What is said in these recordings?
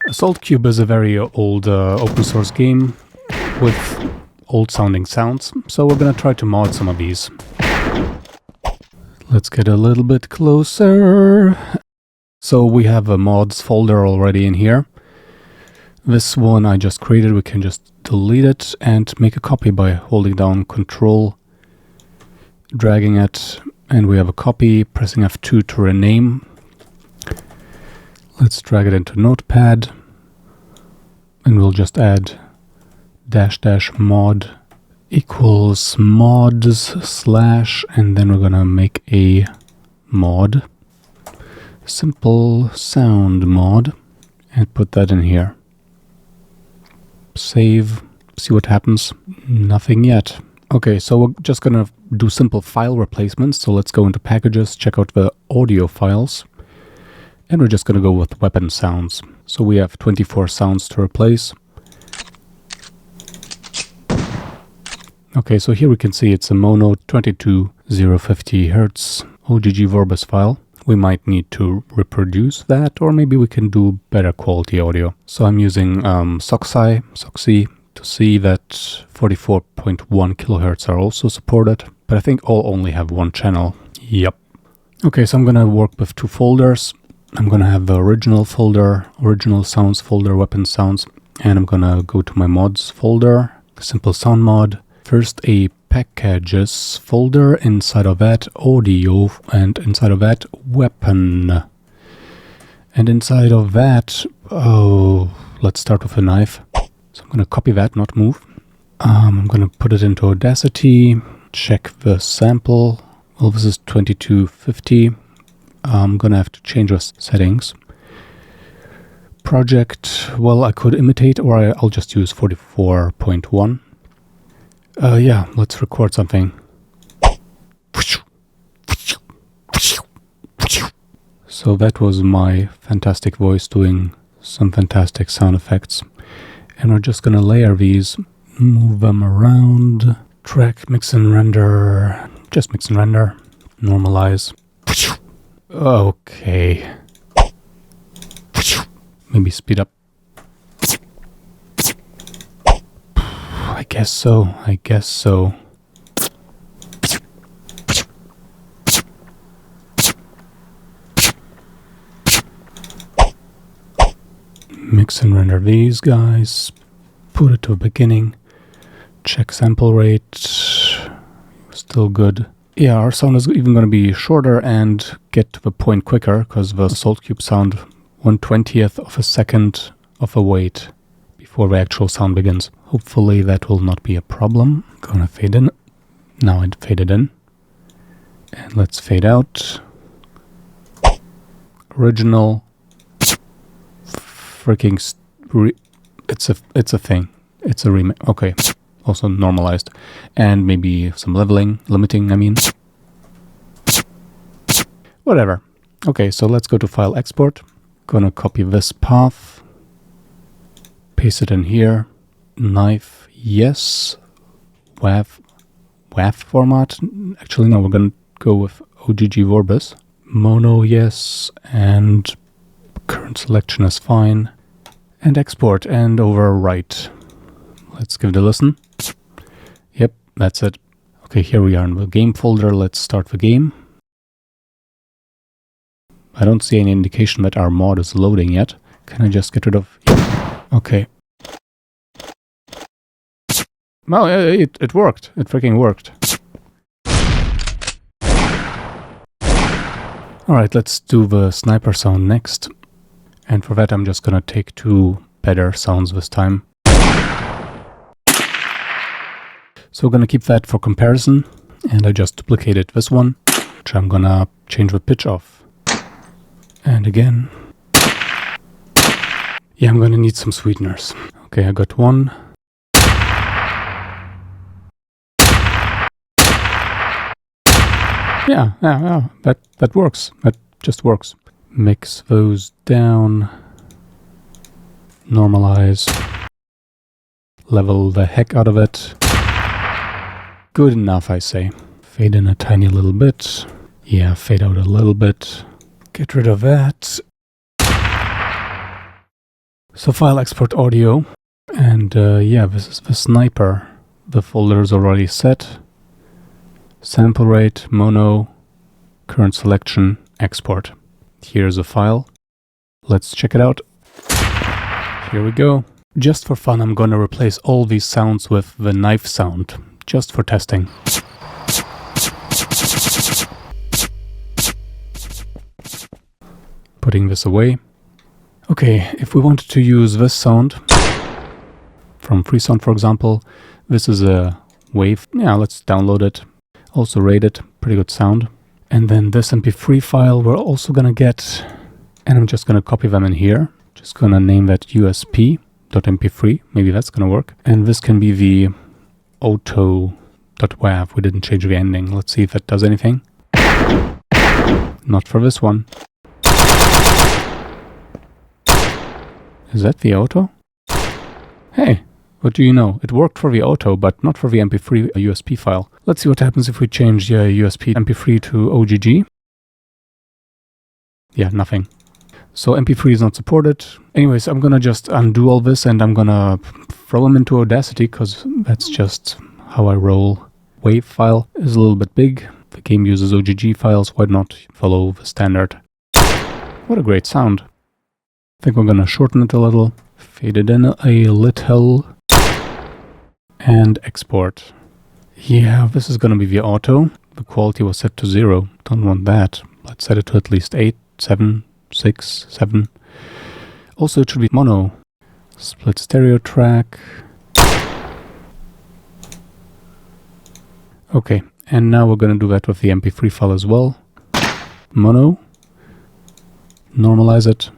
AssaultCube is a very old open source game with old sounding sounds, so we're gonna try to mod some of these. Let's get a little bit closer. So we have a mods folder already in here. This one I just created, we can just delete it and make a copy by holding down Control, dragging it, and we have a copy, pressing F2 to rename. Let's drag it into Notepad, and we'll just add --mod equals mods / and then we're gonna make a mod, simple sound mod, and put that in here. Save, see what happens. Nothing yet. Okay, so we're just gonna do simple file replacements. So let's go into packages, check out the audio files, and we're just gonna go with weapon sounds. So we have 24 sounds to replace. Okay, so here we can see it's a mono 22050 Hz OGG Vorbis file. We might need to reproduce that, or maybe we can do better quality audio. So I'm using Soxy to see that 44.1 kilohertz are also supported, but I think all only have one channel. Yep. Okay, so I'm gonna work with two folders. I'm gonna have the original folder, original sounds folder, weapon sounds, and I'm gonna go to my mods folder, simple sound mod. First a packages folder, inside of that audio, and inside of that weapon. And inside of that, let's start with a knife. So I'm gonna copy that, not move. I'm gonna put it into Audacity, check the sample. Well, this is 2250. I'm gonna have to change those settings. Project, well, I could imitate, or I'll just use 44.1. Yeah, let's record something. So that was my fantastic voice doing some fantastic sound effects. And we're just gonna layer these, move them around, track, mix and render, just mix and render, normalize. Okay. Maybe speed up. I guess so. Mix and render these guys. Put it to the beginning. Check sample rate. Still good. Yeah, our sound is even going to be shorter and get to the point quicker, because the AssaultCube sound 1/20th of a second of a wait before the actual sound begins. Hopefully that will not be a problem. Gonna fade in. Now it faded in. And let's fade out. Original. Freaking it's a thing. It's a remake. Okay. Also normalized. And maybe some limiting, I mean. Whatever. Okay, so let's go to File Export. Gonna copy this path. Paste it in here. Knife, yes. WAV format. Actually, no, we're gonna go with OGG Vorbis. Mono, yes. And current selection is fine. And export and overwrite. Let's give it a listen. Yep, that's it. Okay, here we are in the game folder. Let's start the game. I don't see any indication that our mod is loading yet. Can I just get rid of... Okay. No, it worked. It freaking worked. Alright, let's do the sniper sound next. And for that I'm just gonna take two better sounds this time. So we're gonna keep that for comparison. And I just duplicated this one, which I'm gonna change the pitch of. And again. Yeah, I'm gonna need some sweeteners. Okay, I got one. Yeah, that works. That just works. Mix those down. Normalize. Level the heck out of it. Good enough, I say. Fade in a tiny little bit. Yeah, fade out a little bit. Get rid of that. So file export audio, and yeah, this is the sniper. The folder is already set. Sample rate, mono, current selection, export. Here's a file. Let's check it out. Here we go. Just for fun, I'm gonna replace all these sounds with the knife sound, just for testing. Putting this away. Okay, if we wanted to use this sound from Freesound, for example, this is a wave. Yeah, let's download it. Also rate it, pretty good sound. And then this MP3 file we're also gonna get, and I'm just gonna copy them in here. Just gonna name that usp.mp3, maybe that's gonna work. And this can be the auto.wav, we didn't change the ending. Let's see if that does anything. Not for this one. Is that the auto? Hey! What do you know? It worked for the auto, but not for the MP3 USP file. Let's see what happens if we change the USP MP3 to OGG. Yeah, nothing. So MP3 is not supported. Anyways, I'm gonna just undo all this and I'm gonna throw them into Audacity, because that's just how I roll. WAV file is a little bit big. The game uses OGG files, why not follow the standard? What a great sound. I think we're gonna shorten it a little, fade it in a little, and export. Yeah, this is gonna be the auto. The quality was set to 0. Don't want that. Let's set it to at least 8, 7, 6, 7. Also, it should be mono. Split stereo track. Okay, and now we're gonna do that with the MP3 file as well. Mono. Normalize it.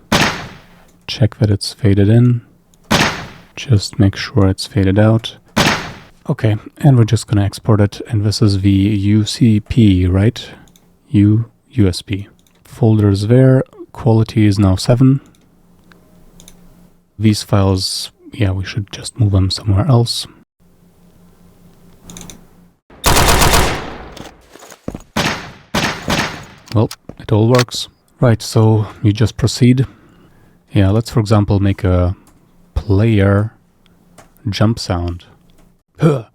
Check that it's faded in. Just make sure it's faded out. Okay, and we're just gonna export it, and this is the UCP, right? USP. Folder is there, quality is now 7. These files, yeah, we should just move them somewhere else. Well, it all works. Right, so you just proceed. Yeah, let's for example make a player jump sound. So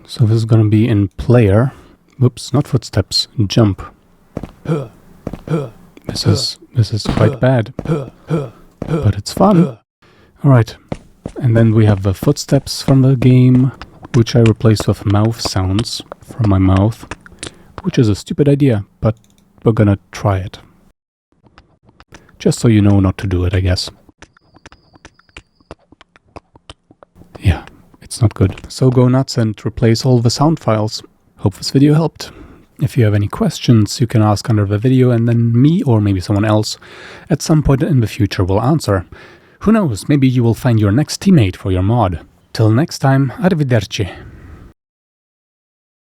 this is gonna be in player. Whoops, not footsteps, jump. This is quite bad, but it's fun. Alright, and then we have the footsteps from the game, which I replaced with mouth sounds from my mouth, which is a stupid idea, but we're gonna try it. Just so you know not to do it, I guess. Yeah, it's not good. So go nuts and replace all the sound files. Hope this video helped. If you have any questions, you can ask under the video, and then me or maybe someone else at some point in the future will answer. Who knows, maybe you will find your next teammate for your mod. Till next time, arrivederci.